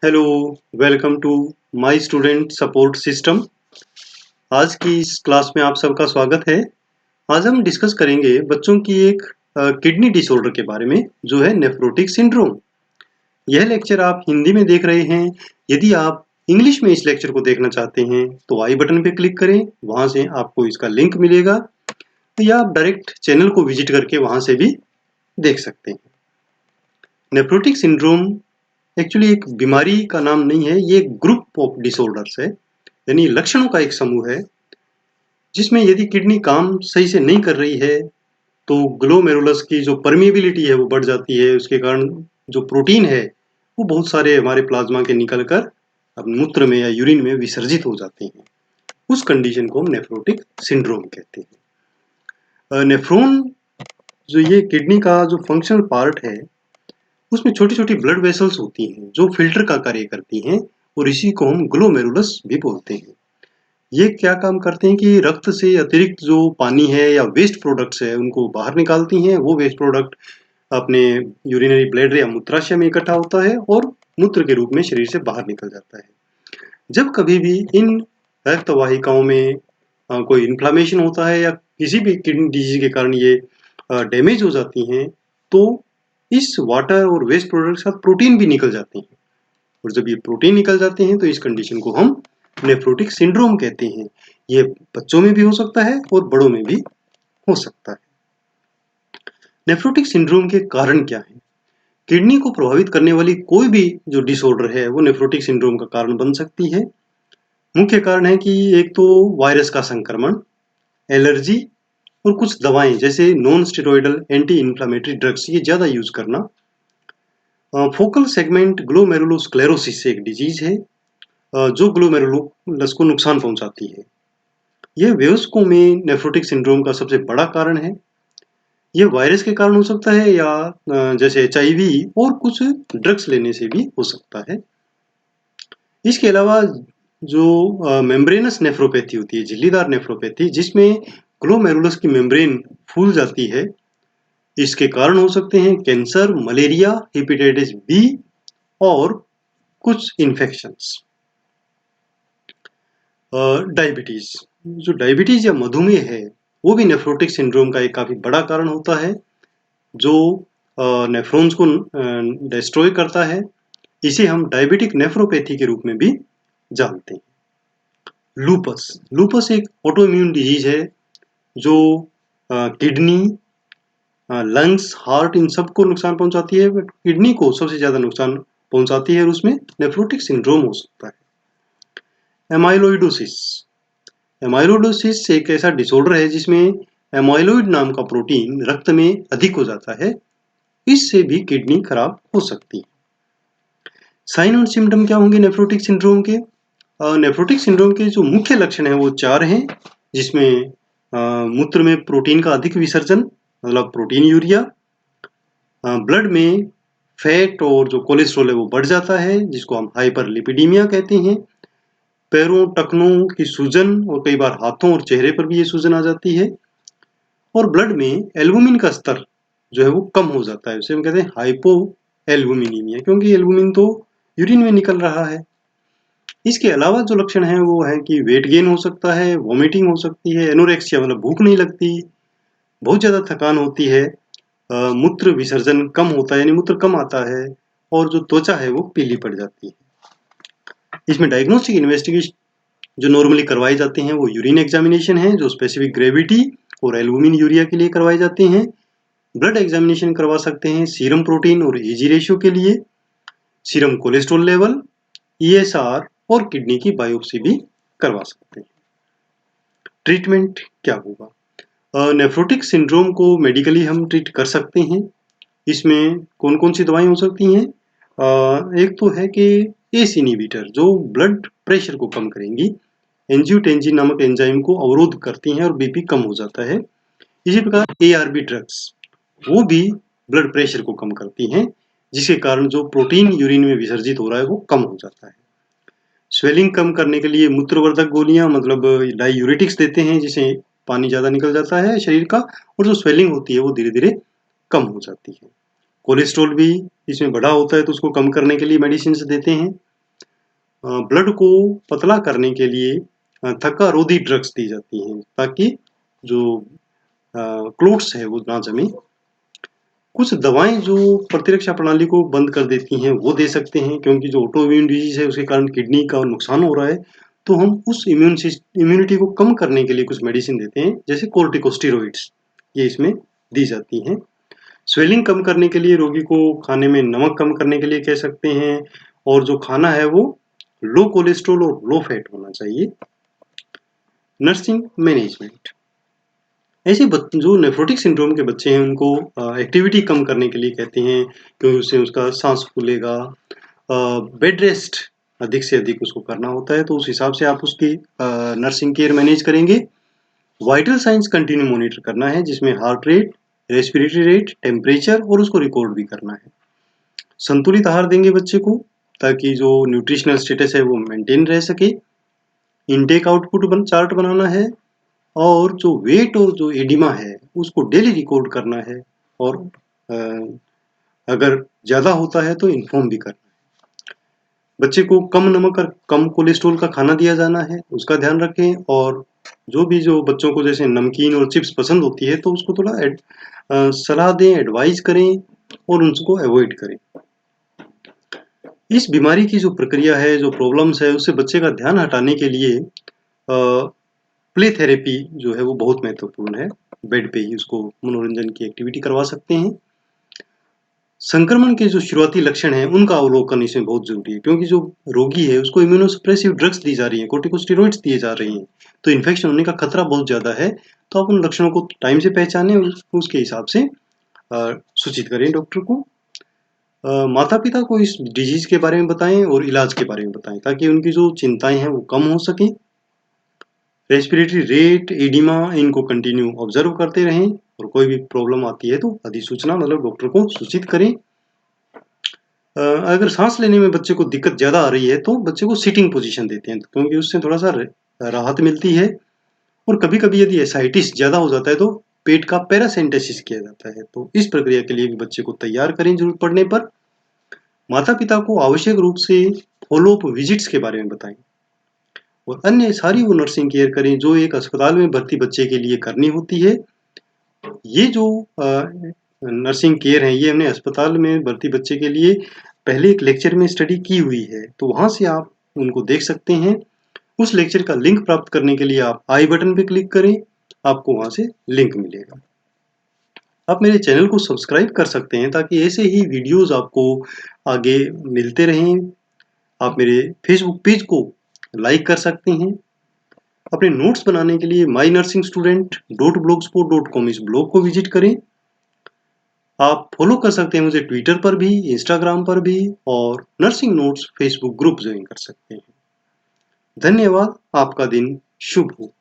Hello, welcome to my student support system. आज की इस क्लास में आप सबका स्वागत है। आज हम डिस्कस करेंगे बच्चों की एक किडनी डिसऑर्डर के बारे में, जो है नेफ्रोटिक सिंड्रोम। यह लेक्चर आप हिंदी में देख रहे हैं। यदि आप इंग्लिश में इस लेक्चर को देखना चाहते हैं तो आई बटन पे क्लिक करें, वहां से आपको इसका लिंक मिलेगा, या आप डायरेक्ट चैनल को विजिट करके वहां से भी देख सकते हैं। नेफ्रोटिक सिंड्रोम एक्चुअली एक बीमारी का नाम नहीं है, ये एक ग्रुप ऑफ डिसऑर्डर्स है, यानी लक्षणों का एक समूह है, जिसमें यदि किडनी काम सही से नहीं कर रही है तो ग्लोमेरुलस की जो परमिएबिलिटी है वो बढ़ जाती है। उसके कारण जो प्रोटीन है वो बहुत सारे हमारे प्लाज्मा के निकलकर मूत्र में या यूरिन में विसर्जित हो जाते हैं। उस कंडीशन को हम नेफ्रोटिक सिंड्रोम कहते हैं। नेफ्रॉन जो ये किडनी का जो फंक्शनल पार्ट है, उसमें छोटी छोटी ब्लड वेसल्स होती हैं जो फिल्टर का कार्य करती हैं, और इसी को हम ग्लोमेरुलस भी बोलते हैं। ये क्या काम करते हैं कि रक्त से अतिरिक्त जो पानी है या वेस्ट प्रोडक्ट्स है उनको बाहर निकालती हैं। वो वेस्ट प्रोडक्ट अपने यूरिनरी ब्लैडर या मूत्राशय में इकट्ठा होता है और मूत्र के रूप में शरीर से बाहर निकल जाता है। जब कभी भी इन रक्त वाहिकाओं में कोई इन्फ्लामेशन होता है या किसी भी किडनी डिजीज के कारण ये डैमेज हो जाती हैं, तो इस वाटर और वेस्ट प्रोडक्ट के साथ प्रोटीन भी निकल जाते हैं, और जब ये प्रोटीन निकल जाते हैं तो इस कंडीशन को हम नेफ्रोटिक सिंड्रोम कहते हैं। ये बच्चों में भी हो सकता है और बड़ों में भी हो सकता है। नेफ्रोटिक सिंड्रोम के कारण क्या है? किडनी को प्रभावित करने वाली कोई भी जो डिसऑर्डर है वो नेफ्रोटिक सिंड्रोम का कारण बन सकती है। मुख्य कारण है कि एक तो वायरस का संक्रमण, एलर्जी, और कुछ दवाएं जैसे non steroidal anti inflammatory drugs ये ज्यादा यूज करना। फोकल सेगमेंट ग्लोमेरुलोस्क्लेरोसिस एक डिजीज है जो ग्लोमेरुलस को नुकसान पहुंचाती है। यह वयस्कों में नेफ्रोटिक सिंड्रोम का सबसे बड़ा कारण है। यह वायरस के कारण हो सकता है या जैसे एचआईवी और कुछ ड्रग्स लेने से भी हो सकता है। इसके अलावा जो मेम्ब्रेनस नेफ्रोपैथी होती है, झिल्लीदार नेफ्रोपैथी, जिसमें ग्लोमेरुलस की मेम्ब्रेन फूल जाती है, इसके कारण हो सकते हैं कैंसर, मलेरिया, हेपेटाइटिस बी और कुछ इन्फेक्शंस। डायबिटीज, जो डायबिटीज या मधुमेह है वो भी नेफ्रोटिक सिंड्रोम का एक काफी बड़ा कारण होता है, जो नेफ्रॉन्स को डिस्ट्रॉय करता है। इसे हम डायबिटिक नेफ्रोपैथी के रूप में भी जानते हैं। लूपस, लूपस एक ऑटोइम्यून डिजीज है जो किडनी, लंग्स, हार्ट इन सबको नुकसान पहुंचाती है, बट किडनी को सबसे ज्यादा नुकसान पहुंचाती है और उसमें नेफ्रोटिक सिंड्रोम हो सकता है। एमाइलोइडोसिस, एमाइलोइडोसिस एक ऐसा डिसऑर्डर है जिसमें एमाइलोइड नाम का प्रोटीन रक्त में अधिक हो जाता है। इससे भी किडनी खराब हो सकती है। साइन और सिम्टम क्या होंगे नेफ्रोटिक सिंड्रोम के? नेफ्रोटिक सिंड्रोम के जो मुख्य लक्षण हैं वो 4 हैं, जिसमें मूत्र में प्रोटीन का अधिक विसर्जन, मतलब प्रोटीन यूरिया, ब्लड में फैट और जो कोलेस्ट्रॉल है वो बढ़ जाता है, जिसको हम हाइपरलिपिडीमिया कहते हैं। पैरों, टखनों की सूजन, और कई बार हाथों और चेहरे पर भी ये सूजन आ जाती है। और ब्लड में एल्बुमिन का स्तर जो है वो कम हो जाता है, उसे हम कहते हैं हाइपो एल्बुमिनीमिया, क्योंकि एल्बुमिन तो यूरिन में निकल रहा है। इसके अलावा जो लक्षण है वो है कि वेट गेन हो सकता है, वॉमिटिंग हो सकती है, एनोरेक्सिया मतलब भूख नहीं लगती, बहुत ज्यादा थकान होती है, मूत्र विसर्जन कम होता है यानी मूत्र कम आता है, और जो त्वचा है वो पीली पड़ जाती है। इसमें डायग्नोस्टिक इन्वेस्टिगेशन जो नॉर्मली करवाए जाते हैं वो यूरिन एग्जामिनेशन है, जो स्पेसिफिक ग्रेविटी और एल्बुमिन यूरिया के लिए करवाए जाते हैं। ब्लड एग्जामिनेशन करवा सकते हैं सीरम प्रोटीन और एजी रेशियो के लिए, सीरम कोलेस्ट्रॉल लेवल, ईएसआर और किडनी की बायोप्सी भी करवा सकते हैं। ट्रीटमेंट क्या होगा? नेफ्रोटिक सिंड्रोम को मेडिकली हम ट्रीट कर सकते हैं। इसमें कौन कौन सी दवाएं हो सकती हैं? एक तो है कि एस इनिबिटर जो ब्लड प्रेशर को कम करेंगी, एंजियोटेंसिन नामक एंजाइम को अवरोध करती हैं और बीपी कम हो जाता है। इसी प्रकार एआरबी ड्रग्स वो भी ब्लड प्रेशर को कम करती हैं, जिसके कारण जो प्रोटीन यूरिन में विसर्जित हो रहा है वो कम हो जाता है। स्वेलिंग कम करने के लिए मूत्रवर्धक गोलियां मतलब डायूरेटिक्स देते हैं, जिसे पानी ज्यादा निकल जाता है शरीर का, और जो स्वेलिंग होती है वो धीरे धीरे कम हो जाती है। कोलेस्ट्रॉल भी इसमें बढ़ा होता है तो उसको कम करने के लिए मेडिसिन देते हैं। ब्लड को पतला करने के लिए थक्का-रोधी ड्रग्स दी जाती हैं ताकि जो क्लोट्स है वो ना जमे। कुछ दवाएं जो प्रतिरक्षा प्रणाली को बंद कर देती हैं वो दे सकते हैं, क्योंकि जो ऑटो इम्यून डिजीज है उसके कारण किडनी का नुकसान हो रहा है, तो हम उस इम्यूनिटी को कम करने के लिए कुछ मेडिसिन देते हैं, जैसे कोर्टिकोस्टेरॉइड्स, ये इसमें दी जाती हैं। स्वेलिंग कम करने के लिए रोगी को खाने में नमक कम करने के लिए कह सकते हैं, और जो खाना है वो लो कोलेस्ट्रॉल और लो फैट होना चाहिए। नर्सिंग मैनेजमेंट, ऐसे जो नेफ्रोटिक सिंड्रोम के बच्चे हैं उनको एक्टिविटी कम करने के लिए कहते हैं, क्योंकि उससे उसका सांस फूलेगा। बेड रेस्ट अधिक से अधिक उसको करना होता है, तो उस हिसाब से आप उसकी नर्सिंग केयर मैनेज करेंगे। वाइटल साइंस कंटिन्यू मॉनिटर करना है, जिसमें heart rate, respiratory rate, temperature और उसको रिकॉर्ड भी करना है। संतुलित आहार देंगे बच्चे को ताकि जो न्यूट्रिशनल स्टेटस है वो मेंटेन रह सके। इनटेक आउटपुट चार्ट बनाना है, और जो वेट और जो एडिमा है उसको डेली रिकॉर्ड करना है, और अगर ज़्यादा होता है तो इन्फॉर्म भी करना है। बच्चे को कम नमक और कम कोलेस्ट्रॉल का खाना दिया जाना है, उसका ध्यान रखें। और जो बच्चों को जैसे नमकीन और चिप्स पसंद होती है तो उसको थोड़ा सलाह दें, एडवाइस करें और उनको अवॉइड करें। इस बीमारी की जो प्रक्रिया है, जो प्रॉब्लम्स है, उससे बच्चे का ध्यान हटाने के लिए प्ले थेरेपी जो है वो बहुत महत्वपूर्ण है। बेड पे ही उसको मनोरंजन की एक्टिविटी करवा सकते हैं। संक्रमण के जो शुरुआती लक्षण हैं उनका अवलोकन इसमें बहुत जरूरी है, क्योंकि जो रोगी है उसको इम्यूनोसप्रेसिव ड्रग्स दी जा रही हैं, कोर्टिकोस्टेरॉइड्स दिए जा रही हैं, तो इन्फेक्शन होने का खतरा बहुत ज़्यादा है। तो आप उन लक्षणों को टाइम से पहचानें, उसके हिसाब से सूचित करें डॉक्टर को। माता पिता को इस डिजीज के बारे में बताएं और इलाज के बारे में बताएं, ताकि उनकी जो चिंताएं हैं वो कम हो सकें। रेस्पिरेटरी रेट, एडिमा, इनको कंटिन्यू ऑब्जर्व करते रहें, और कोई भी प्रॉब्लम आती है तो अधिसूचना मतलब डॉक्टर को सूचित करें। अगर सांस लेने में बच्चे को दिक्कत ज़्यादा आ रही है तो बच्चे को सिटिंग पोजीशन देते हैं, क्योंकि उससे थोड़ा सा राहत मिलती है। और कभी कभी यदि एसाइटिस ज़्यादा हो जाता है तो पेट का पैरासेंटेसिस किया जाता है, तो इस प्रक्रिया के लिए भी बच्चे को तैयार करें जरूरत पड़ने पर। माता पिता को आवश्यक रूप से फॉलोअप विजिट्स के बारे में बताएं, और अन्य सारी वो नर्सिंग केयर करें जो एक अस्पताल में भर्ती बच्चे के लिए करनी होती है। ये जो नर्सिंग केयर है ये हमने अस्पताल में भर्ती बच्चे के लिए पहले एक लेक्चर में स्टडी की हुई है, तो वहाँ से आप उनको देख सकते हैं। उस लेक्चर का लिंक प्राप्त करने के लिए आप आई बटन पे क्लिक करें, आपको वहाँ से लिंक मिलेगा। आप मेरे चैनल को सब्सक्राइब कर सकते हैं ताकि ऐसे ही वीडियोस आपको आगे मिलते रहें। आप मेरे फेसबुक पेज को लाइक कर सकते हैं। अपने नोट्स बनाने के लिए mynursingstudent.blogspot.com इस ब्लॉग को विजिट करें। आप फॉलो कर सकते हैं मुझे ट्विटर पर भी, इंस्टाग्राम पर भी, और nursing notes Facebook group join कर सकते हैं। धन्यवाद। आपका दिन शुभ हो।